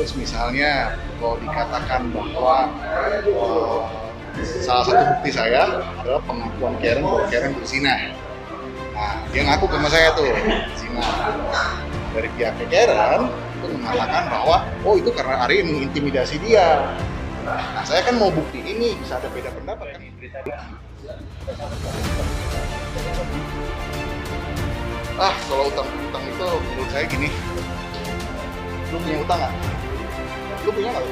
Terus misalnya kalau dikatakan bahwa salah satu bukti saya adalah pengakuan Karen bahwa Karen berzina. Nah, dia ngaku sama saya tuh zina. Dari pihak Karen itu mengatakan bahwa oh itu karena Ari mengintimidasi dia. Nah, saya kan mau bukti ini, bisa ada beda pendapat kan? Kalau utang itu menurut saya gini, lu punya utang nggak? Lu punya nggak?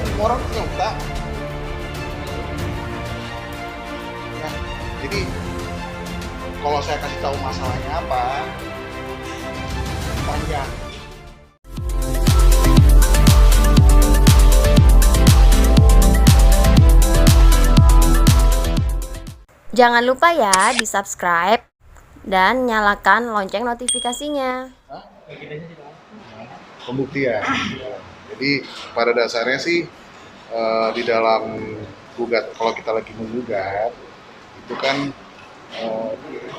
Semua orang punya utang. Ya, jadi kalau saya kasih tahu masalahnya apa, panjang. Jangan lupa ya di-subscribe dan nyalakan lonceng notifikasinya. Pembuktian. Jadi pada dasarnya sih di dalam kalau kita lagi menggugat itu kan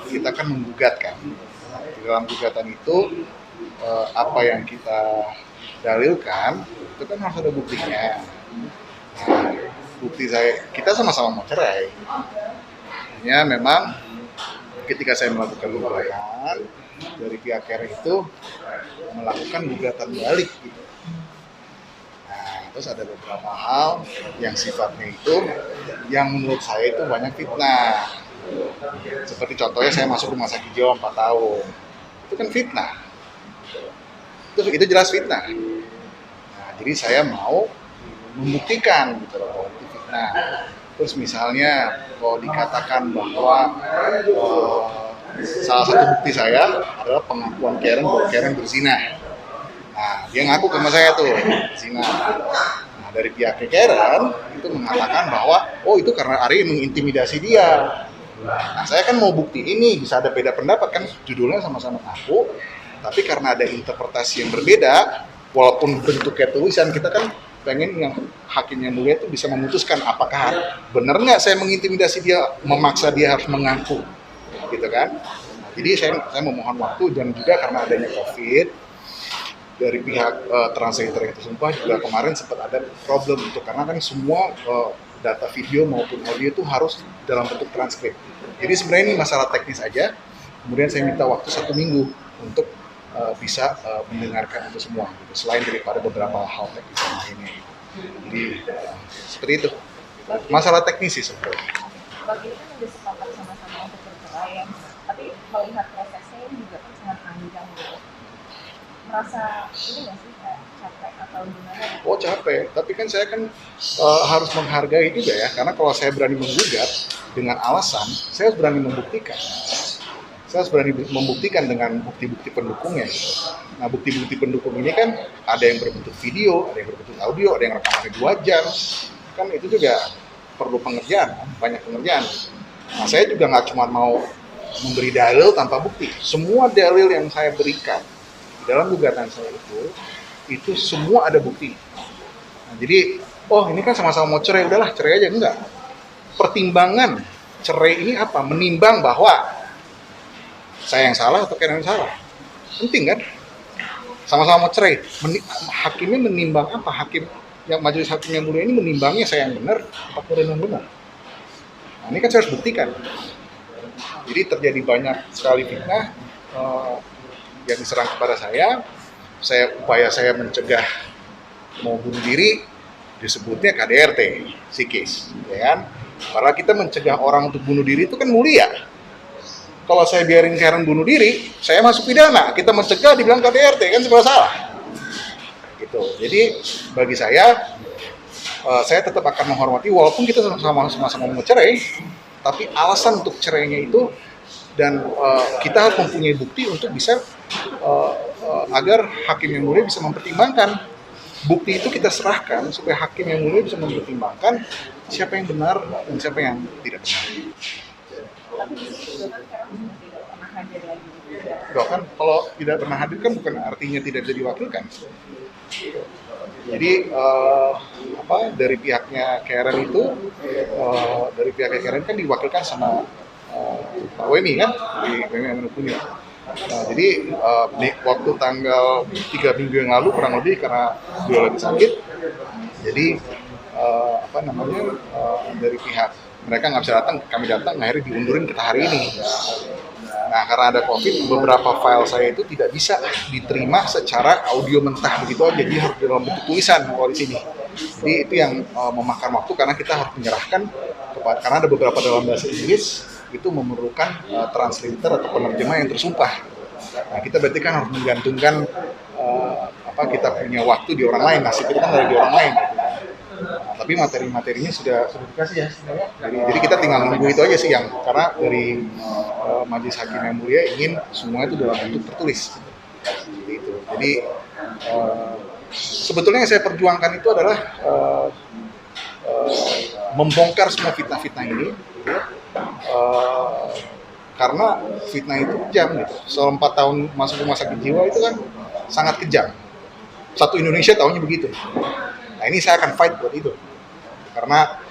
kita kan menggugat kan. Di dalam gugatan itu apa yang kita dalilkan itu kan harus ada buktinya. Nah, bukti kita sama-sama mau cerai. Hanya memang ketika saya melakukan gugatan dari pihak Karen itu melakukan gugatan balik gitu. Nah, terus ada beberapa hal yang sifatnya itu yang menurut saya itu banyak fitnah. Seperti contohnya saya masuk rumah sakit jiwa 4 tahun. Itu kan fitnah. Itu jelas fitnah. Nah, jadi saya mau membuktikan gitu loh, itu fitnah. Terus misalnya kalau dikatakan bahwa salah satu bukti saya adalah pengakuan Karen bahwa Karen berzina. Nah, dia ngaku sama saya tuh zina. Nah, dari pihak Karen itu mengatakan bahwa oh itu karena Ari mengintimidasi dia. Nah, saya kan mau bukti ini, bisa ada beda pendapat kan, judulnya sama-sama ngaku, tapi karena ada interpretasi yang berbeda, walaupun bentuknya tulisan, kita kan pengen yang hakim yang mulia itu bisa memutuskan apakah benar nggak saya mengintimidasi dia, memaksa dia harus mengaku, gitu kan? Nah, jadi saya memohon waktu, dan juga karena adanya COVID dari pihak translator yang tersumpah juga kemarin sempat ada problem itu, karena kan semua data video maupun audio itu harus dalam bentuk transkrip. Jadi sebenarnya ini masalah teknis aja. Kemudian saya minta waktu 1 minggu untuk bisa mendengarkan itu semua, gitu. Selain daripada beberapa hal teknis yang lainnya. Jadi seperti itu. Masalah teknis sih sebenarnya. Bagi itu kan udah sepakat sama-sama untuk bercerai ya, tapi melihat prosesnya ini juga kan sangat panjang gitu. Merasa ini nggak sih kayak capek atau gimana? Oh capek, tapi kan saya kan harus menghargai juga ya, karena kalau saya berani menggugat dengan alasan, saya harus berani membuktikan. Saya harus berani membuktikan dengan bukti-bukti pendukungnya. Nah, bukti-bukti pendukung ini kan ada yang berbentuk video, ada yang berbentuk audio, ada yang rekamannya 2 jam. Kan itu juga perlu pengerjaan, banyak pengerjaan. Nah, saya juga nggak cuma mau memberi dalil tanpa bukti. Semua dalil yang saya berikan di dalam gugatan saya itu semua ada bukti. Nah, jadi, oh ini kan sama-sama mau cerai, udahlah cerai aja, enggak. Pertimbangan cerai ini apa? Menimbang bahwa saya yang salah atau Karen yang salah. Penting kan? Sama-sama mau cerai. Hakimnya menimbang apa? Majelis hakim yang mulia ini menimbangnya saya yang benar atau Karen yang benar. Nah, ini kan saya harus buktikan. Jadi terjadi banyak sekali fitnah yang diserang kepada saya. Upaya saya mencegah mau bunuh diri disebutnya KDRT, psikis, ya kan? Padahal kita mencegah orang untuk bunuh diri itu kan mulia. Kalau saya biarin Karen bunuh diri, saya masuk pidana. Kita mencegah dibilang KDRT, kan sebenarnya salah. Gitu. Jadi bagi saya tetap akan menghormati walaupun kita sama-sama mau cerai, tapi alasan untuk cerainya itu dan kita harus mempunyai bukti untuk bisa agar hakim yang mulia bisa mempertimbangkan. Bukti itu kita serahkan supaya hakim yang mulia bisa mempertimbangkan siapa yang benar dan siapa yang tidak benar. Tapi di situ kan sekarang tidak pernah hadir lagi. Loh kan kalau tidak pernah hadir kan bukan artinya tidak bisa diwakilkan. Jadi dari pihaknya Karen itu dari pihaknya Karen kan diwakilkan sama Pak Wemi kan di Wemi Amenupunya. Nah, jadi waktu tanggal 3 minggu yang lalu kurang lebih karena beliau lagi sakit, jadi dari pihak mereka nggak bisa datang, kami datang, akhirnya diundurin ke hari ini. Nah, karena ada COVID, beberapa file saya itu tidak bisa diterima secara audio mentah begitu aja, jadi harus dalam bentuk tulisan kalau di sini. Jadi itu yang memakan waktu karena kita harus menyerahkan karena ada beberapa dalam bahasa Inggris itu memerlukan translator atau penerjemah yang tersumpah. Nah, kita berarti kan harus menggantungkan kita punya waktu di orang lain, nasib kita kan ada di orang lain. Nah, tapi materi-materinya sudah dikasih ya. Jadi kita tinggal nunggu itu aja sih karena dari Majelis Hakim yang Mulia ingin semua itu dalam bentuk tertulis. Seperti itu. Jadi sebetulnya yang saya perjuangkan itu adalah membongkar semua fitnah-fitnah ini. Karena fitnah itu kejam gitu. Selama 4 tahun masuk rumah sakit jiwa itu kan sangat kejam. Satu Indonesia tahunya begitu. Nah, ini saya akan fight buat itu. Karena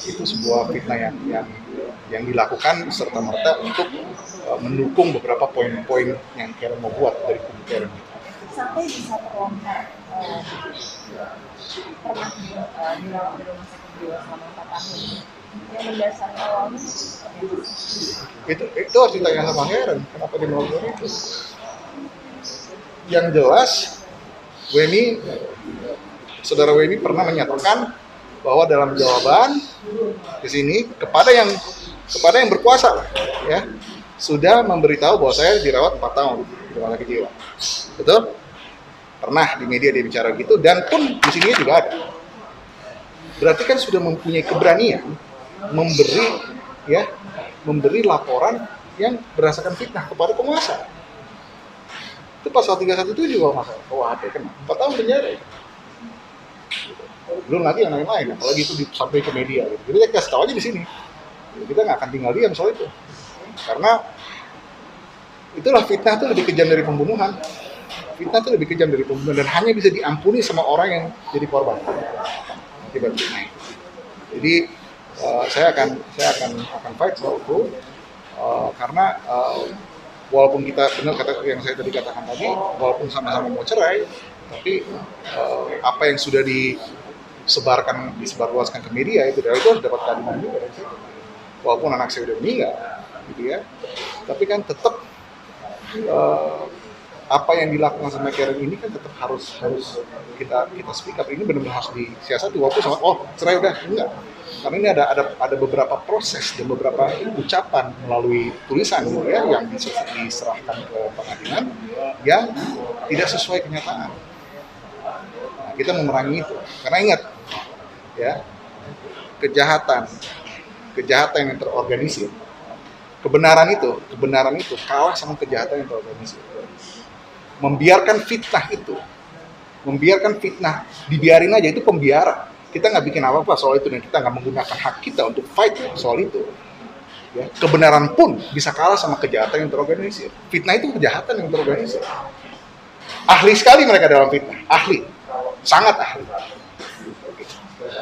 itu sebuah fitnah yang dilakukan serta-merta untuk mendukung beberapa poin-poin yang Karen mau buat dari kubu Karen. Sampai bisa terlontar pernah dirawat di rumah sakit jiwa selama 4 tahun. Yang mendasari awalnya itu harus ditanya sama Karen, kenapa dia melakukan itu. Yang jelas, Saudara Weni pernah menyatakan bahwa dalam jawaban di sini kepada yang berkuasa ya sudah memberitahu bahwa saya dirawat 4 tahun di rumah sakit jiwa. Betul? Pernah di media dia bicara gitu dan pun di sini juga ada. Berarti kan sudah mempunyai keberanian memberi laporan yang berdasarkan fitnah kepada penguasa. Itu pasal 317 kalau nggak salah KUHP kan 4 tahun penjara. Belum lagi yang lain-lain, apalagi itu sampai ke media. Gitu. Jadi kita kasih tahu aja di sini. Kita nggak akan tinggal diam soal itu, karena itulah fitnah itu lebih kejam dari pembunuhan. Fitnah itu lebih kejam dari pembunuhan dan hanya bisa diampuni sama orang yang jadi korban akibat fitnah. Jadi saya akan fight soal itu karena walaupun kita benar kata yang saya tadi katakan tadi, walaupun sama-sama mau cerai, tapi apa yang sudah disebarluaskan ke media itu harus dapat keadilan juga dari situ. Walaupun anak saya udah meninggal, gitu ya, tapi kan tetap apa yang dilakukan sama Karen ini kan tetap harus kita speak up. Ini benar-benar harus disiasati. Walaupun sama cerai udah enggak. Karena ini ada beberapa proses dan beberapa ucapan melalui tulisan gitu ya, yang diserahkan ke pengadilan yang tidak sesuai kenyataan. Nah, kita memerangi itu. Karena ingat ya, kejahatan yang terorganisir, kebenaran itu kalah sama kejahatan yang terorganisir. Membiarkan fitnah dibiarin aja, itu pembiaran. Kita nggak bikin apa-apa soal itu dan kita nggak menggunakan hak kita untuk fight soal itu. Ya, kebenaran pun bisa kalah sama kejahatan yang terorganisir. Fitnah itu kejahatan yang terorganisir. Ahli sekali mereka dalam fitnah, sangat ahli.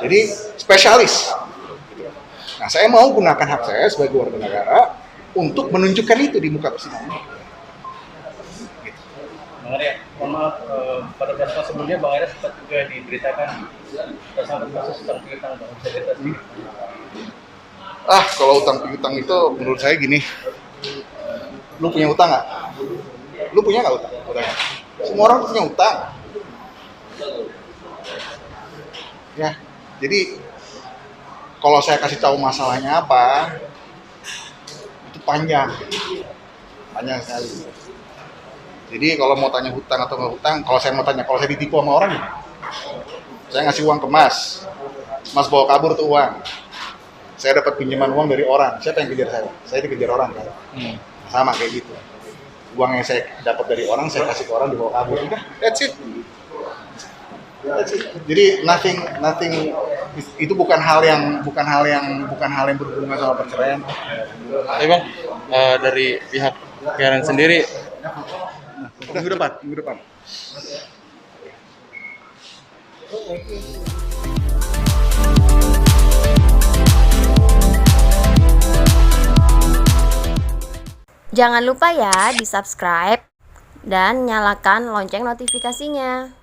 Jadi spesialis. Nah, saya mau gunakan hak saya sebagai warga negara untuk menunjukkan itu di muka persidangan. Bang Arya, mohon maaf, pada beberapa sebelumnya Bang Arya sempat juga diberitakan tersangkut kasus utang piutang, Bang. Bisa cerita sih? Kalau utang piutang itu menurut saya gini, lu punya utang nggak? Lu punya nggak utang? Semua orang punya utang. Ya, jadi kalau saya kasih tahu masalahnya apa, itu panjang sekali. Jadi kalau mau tanya hutang atau nggak hutang, kalau saya ditipu sama orang, saya ngasih uang ke Mas bawa kabur tuh uang, saya dapat pinjaman uang dari orang, siapa yang kejar saya? Saya dikejar orang kan, sama kayak gitu. Uang yang saya dapat dari orang, saya kasih ke orang, dibawa kabur, udah, that's it. Jadi nothing itu bukan hal yang berhubungan sama perceraian. Tapi Bang, dari pihak Karen sendiri minggu depan. Jangan lupa ya di subscribe dan nyalakan lonceng notifikasinya.